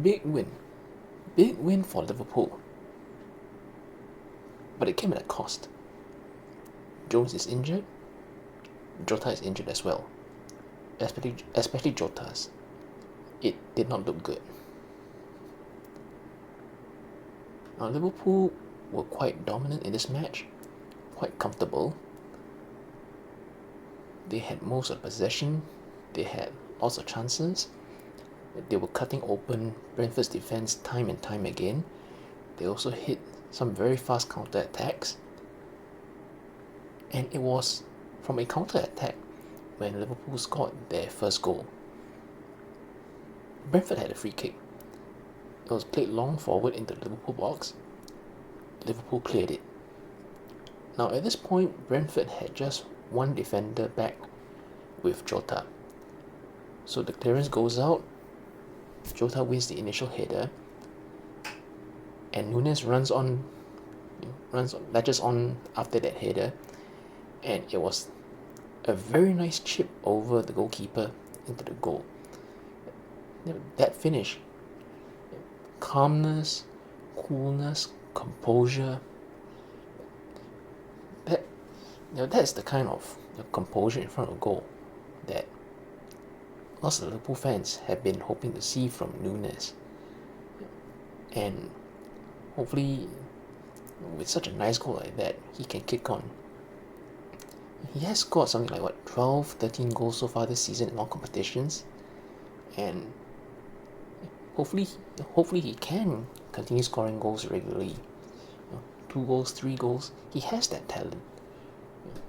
Big win. Big win for Liverpool. But it came at a cost. Jones is injured. Jota is injured as well. Especially Jota's. It did not look good. Now Liverpool were quite dominant in this match, quite comfortable. They had most of the possession, they had lots of chances, they were cutting open Brentford's defense time and time again. They also hit some very fast counter attacks. And it was from a counter attack when Liverpool scored their first goal. Brentford had a free kick. It was played long forward into the Liverpool box. Liverpool cleared it. Now at this point, Brentford had just one defender back with Jota. So the clearance goes out, Jota wins the initial header, and Nunes latches on after that header, and it was a very nice chip over the goalkeeper into the goal. That finish, calmness, coolness, composure, that's the kind of composure in front of goal that lots of Liverpool fans have been hoping to see from Nunes. And hopefully, with such a nice goal like that, he can kick on. He has scored something like 12, 13 goals so far this season in all competitions, and hopefully he can continue scoring goals regularly. 2 goals, 3 goals. He has that talent.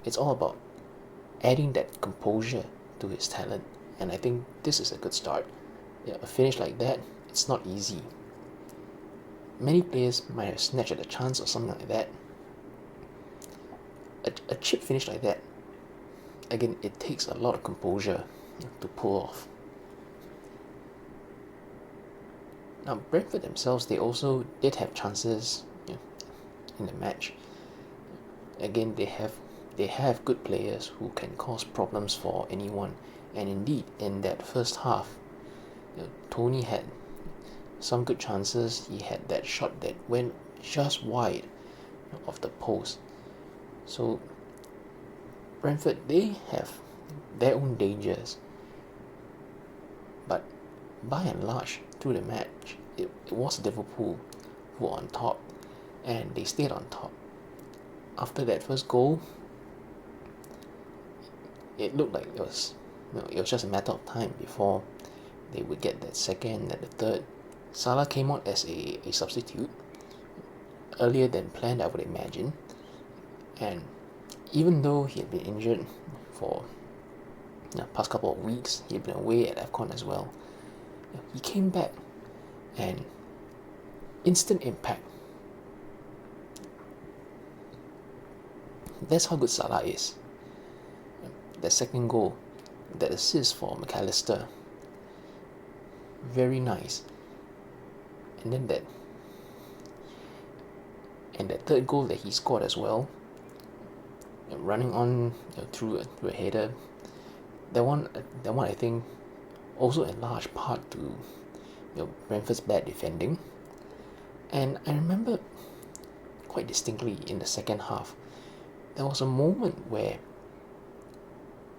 It's all about adding that composure to his talent, and I think this is a good start. A finish like that, it's not easy. Many players might have snatched at a chance or something like that. A chip finish like that, again, it takes a lot of composure to pull off. Now Brentford themselves, they also did have chances in the match. Again, they have good players who can cause problems for anyone, and indeed in that first half, Tony had some good chances. He had that shot that went just wide of the post. So Brentford, they have their own dangers, but by and large through the match, it was Liverpool who were on top, and they stayed on top. After that first goal, it looked like it was just a matter of time before they would get that second and the third. Salah came on as a substitute earlier than planned, I would imagine, and even though he had been injured for the past couple of weeks, he had been away at AFCON as well, he came back and instant impact. That's how good Salah is. That second goal, that assist for McAllister, very nice. And then that third goal that he scored as well, running on through a header, that one I think also in large part to Brentford's bad defending. And I remember quite distinctly in the second half, there was a moment where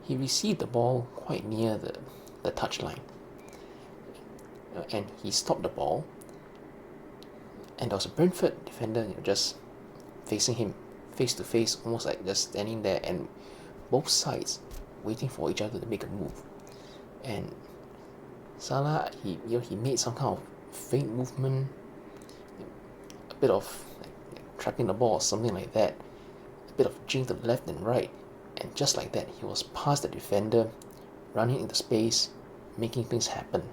he received the ball quite near the touchline, and he stopped the ball, and there was a Brentford defender just facing him face to face, almost like just standing there, and both sides waiting for each other to make a move. And Salah, he made some kind of faint movement, a bit of like trapping the ball or something like that, a bit of jing to the left and right, and just like that, he was past the defender, running into space, making things happen.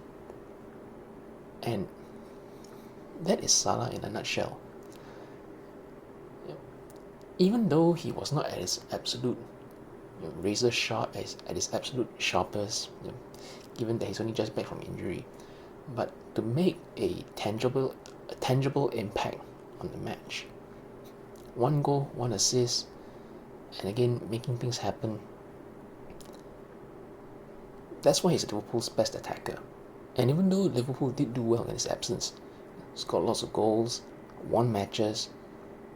And that is Salah in a nutshell. Even though he was not at his absolute razor sharp, at his absolute sharpest, given that he's only just back from injury, but to make a tangible impact on the match, 1 goal, 1 assist, and again making things happen. That's why he's Liverpool's best attacker. And even though Liverpool did do well in his absence, scored lots of goals, won matches,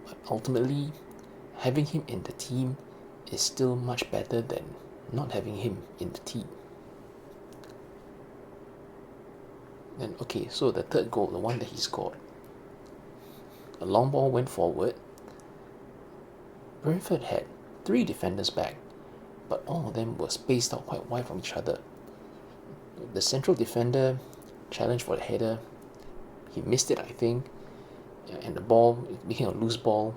but ultimately, having him in the team is still much better than not having him in the team. Then, okay, so the third goal, the one that he scored, a long ball went forward. Brentford had 3 defenders back, but all of them were spaced out quite wide from each other. The central defender challenged for the header. He missed it, I think, and the ball became a loose ball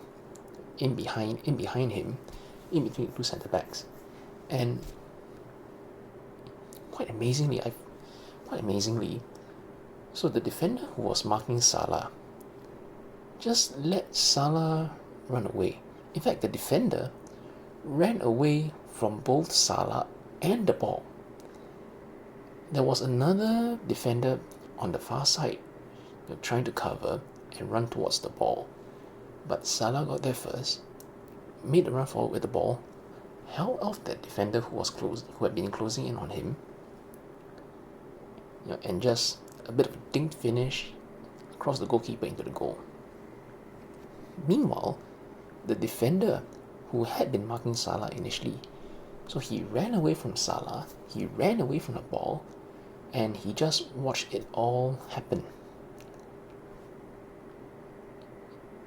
in behind him, in between the 2 centre backs. And quite amazingly, so the defender who was marking Salah just let Salah run away. In fact, the defender ran away from both Salah and the ball. There was another defender on the far side trying to cover and run towards the ball. But Salah got there first, made a run forward with the ball, held off that defender who had been closing in on him, and just a bit of a dinked finish across the goalkeeper into the goal. Meanwhile, the defender who had been marking Salah initially, so he ran away from Salah, he ran away from the ball, and he just watched it all happen.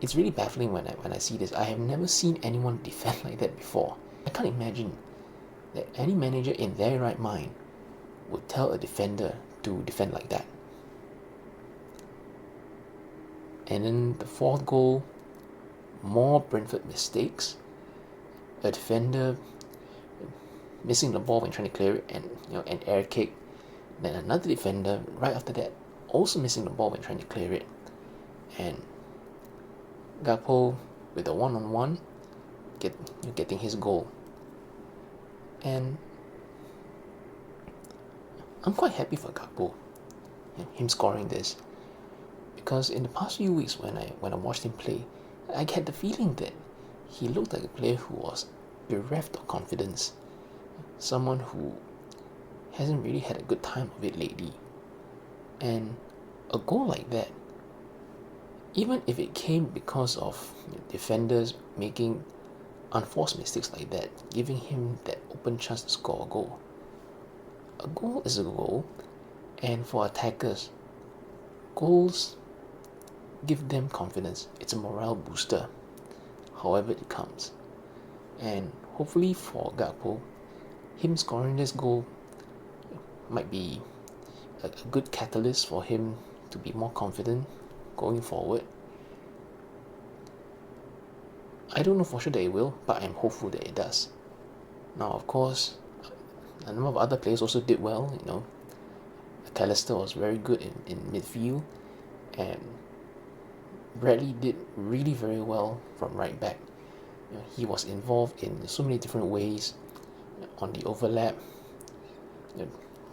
It's really baffling when I see this. I have never seen anyone defend like that before. I can't imagine that any manager in their right mind would tell a defender to defend like that. And then the fourth goal, more Brentford mistakes. A defender missing the ball when trying to clear it, and an air kick. Then another defender right after that also missing the ball when trying to clear it, and Gakpo with a one-on-one getting his goal. And I'm quite happy for Gakpo, him scoring this, because in the past few weeks when I watched him play, I had the feeling that he looked like a player who was bereft of confidence, someone who hasn't really had a good time of it lately. And a goal like that, even if it came because of defenders making unforced mistakes like that, giving him that open chance to score a goal is a goal. And for attackers, goals give them confidence. It's a morale booster, however it comes. And hopefully for Gakpo, him scoring this goal might be a good catalyst for him to be more confident going forward. I don't know for sure that it will, but I'm hopeful that it does. Now, of course, a number of other players also did well. McAllister was very good in midfield, and Bradley did really very well from right back. He was involved in so many different ways on the overlap,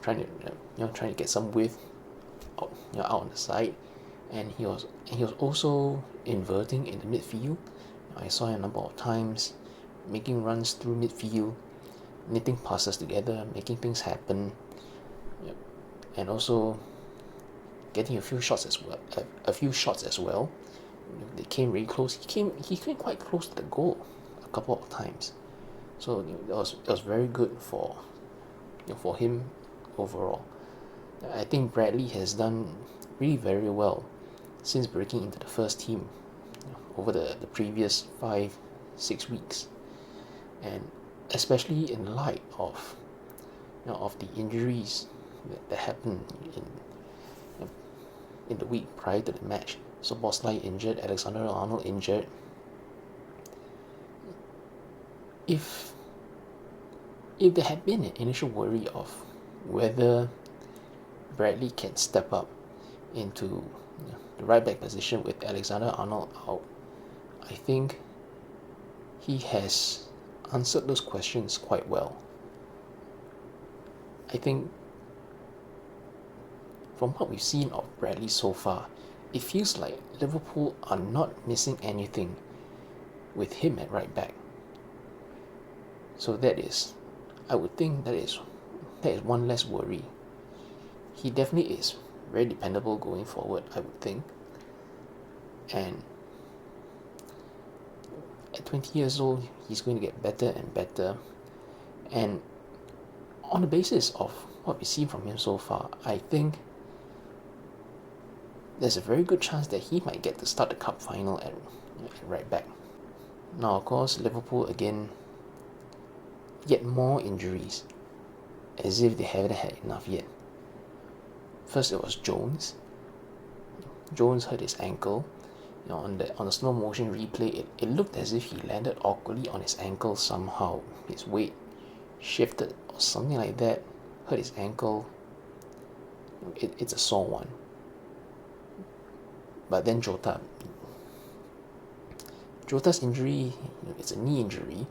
trying to get some width out on the side, and he was also inverting in the midfield. I saw him a number of times making runs through midfield, knitting passes together, making things happen, and also getting a few shots as well. They came really close. He came quite close to the goal a couple of times. So it was very good for him overall. I think Bradley has done really very well since breaking into the first team over the previous 5-6 weeks, and especially in light of the injuries that happened in the week prior to the match. So Bosley injured, Alexander-Arnold injured. If there had been an initial worry of whether Bradley can step up into the right back position with Alexander-Arnold out, I think he has answered those questions quite well. I think from what we've seen of Bradley so far, it feels like Liverpool are not missing anything with him at right back. So I would think that is one less worry. he definitely is very dependable going forward, I would think. And at 20 years old, he's going to get better and better. And on the basis of what we've seen from him so far, I think there's a very good chance that he might get to start the cup final at right back. Now, of course, Liverpool again, yet more injuries, as if they haven't had enough yet. First, it was Jones. Jones hurt his ankle. On the slow motion replay, it looked as if he landed awkwardly on his ankle somehow. His weight shifted or something like that, hurt his ankle. It's a sore one. But then Jota's injury, it's a knee injury,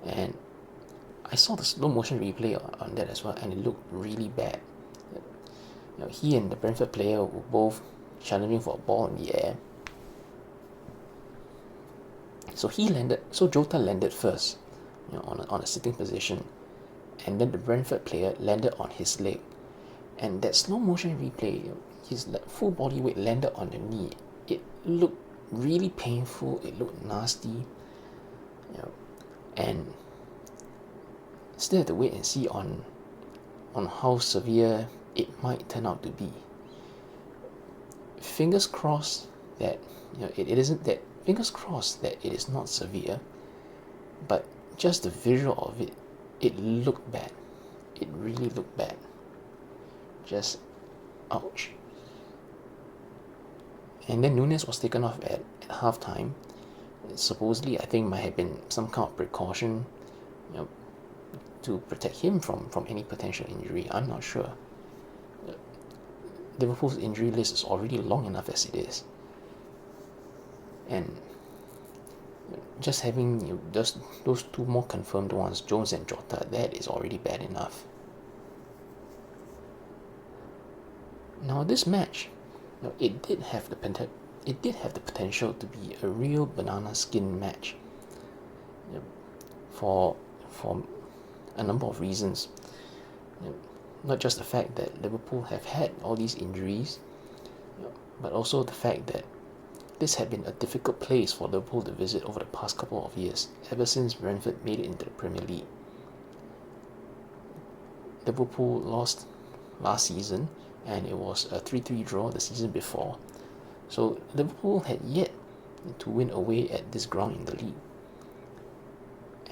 and I saw the slow motion replay on that as well, and it looked really bad. He and the Brentford player were both challenging for a ball in the air. So Jota landed first, on a sitting position, and then the Brentford player landed on his leg, and that slow motion replay, his full body weight landed on the knee. It looked really painful. It looked nasty, and still have to wait and see on how severe it might turn out to be. Fingers crossed that it isn't that. Fingers crossed that it is not severe, but just the visual of it, it looked bad. It really looked bad. Just ouch. And then Nunes was taken off at halftime. Supposedly, I think might have been some kind of precaution, to protect him from any potential injury. I'm not sure. Liverpool's injury list is already long enough as it is, and just having those two more confirmed ones, Jones and Jota, that is already bad enough. Now this match, it did have the potential to be a real banana skin match, for a number of reasons. Not just the fact that Liverpool have had all these injuries, but also the fact that this had been a difficult place for Liverpool to visit over the past couple of years, ever since Brentford made it into the Premier League. Liverpool lost last season, and it was a 3-3 draw the season before. So Liverpool had yet to win away at this ground in the league.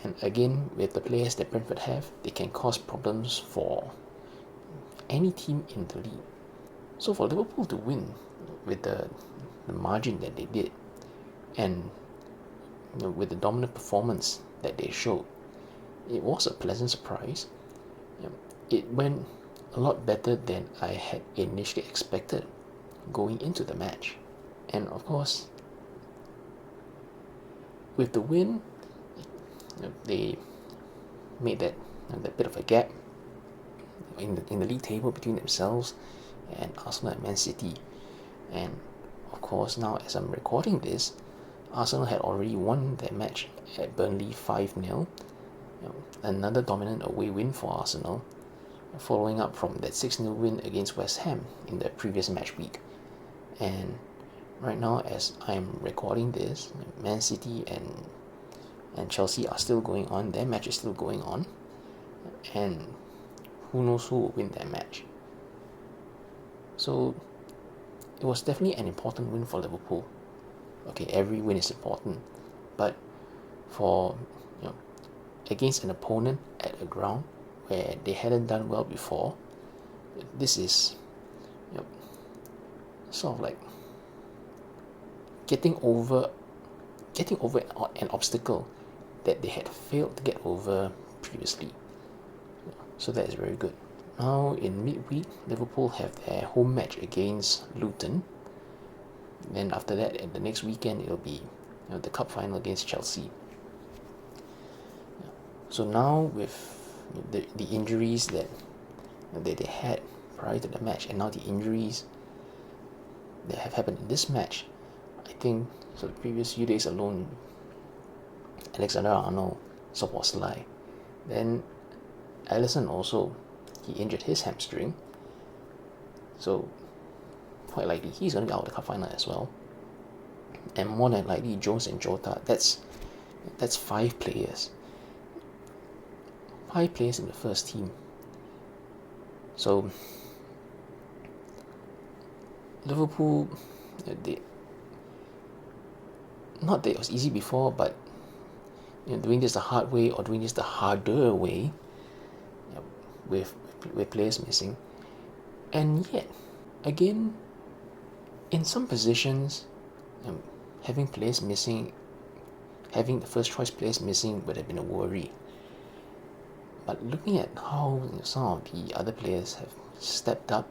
And again, with the players that Brentford have, they can cause problems for any team in the league. So for Liverpool to win with the margin that they did, and with the dominant performance that they showed, it was a pleasant surprise. It went a lot better than I had initially expected going into the match. And of course, with the win, they made that bit of a gap in the league table between themselves and Arsenal and Man City. And of course, now as I'm recording this, Arsenal had already won their match at Burnley 5-0, another dominant away win for Arsenal, following up from that 6-0 win against West Ham in the previous match week. And right now, as I'm recording this, Man City and Chelsea are still going on. Their match is still going on, and who knows who will win that match. So it was definitely an important win for Liverpool. Okay, every win is important, but for against an opponent at a ground where they hadn't done well before, this is sort of like getting over an obstacle that they had failed to get over previously. So that is very good. Now in midweek, Liverpool have their home match against Luton. Then after that, at the next weekend, it'll be the cup final against Chelsea. So now with the injuries that they had prior to the match, and now the injuries that have happened in this match, I think so the previous few days alone, Alexander-Arnold. Then Alisson also, he injured his hamstring. So quite likely he's going to be out of the cup final as well. And more than likely Jones and Jota. That's 5 players. 5 players in the first team. So Liverpool, they, not that it was easy before, but doing this the hard way or doing this the harder way, with players missing, and yet again, in some positions, having players missing, having the first choice players missing would have been a worry. But looking at how some of the other players have stepped up,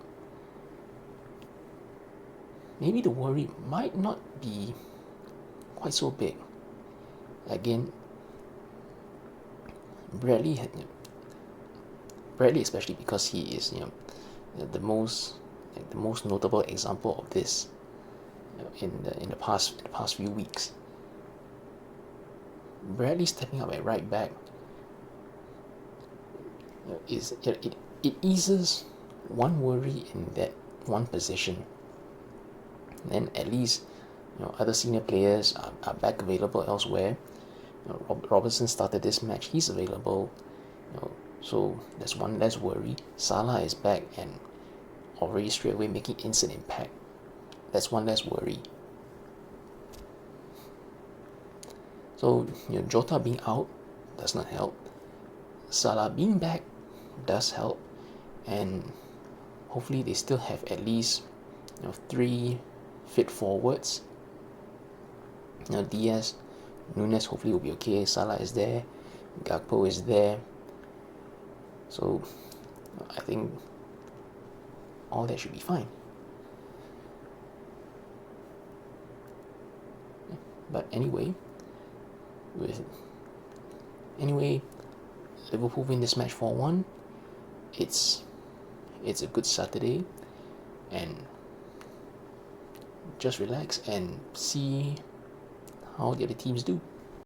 maybe the worry might not be quite so big. Again, Bradley, especially because he is the most notable example of this in the past few weeks. Bradley stepping up at right back it eases one worry in that one position. Then at least other senior players are back available elsewhere. Robertson started this match; he's available. So there's one less worry. Salah is back and already straight away making instant impact. That's one less worry. So Jota being out does not help. Salah being back does help, and hopefully they still have at least 3 fit forwards. Diaz, Nunes hopefully will be okay. Salah is there, Gakpo is there. So I think all that should be fine. But anyway, Liverpool win this match 4-1. It's a good Saturday, and just relax and see how the other teams do.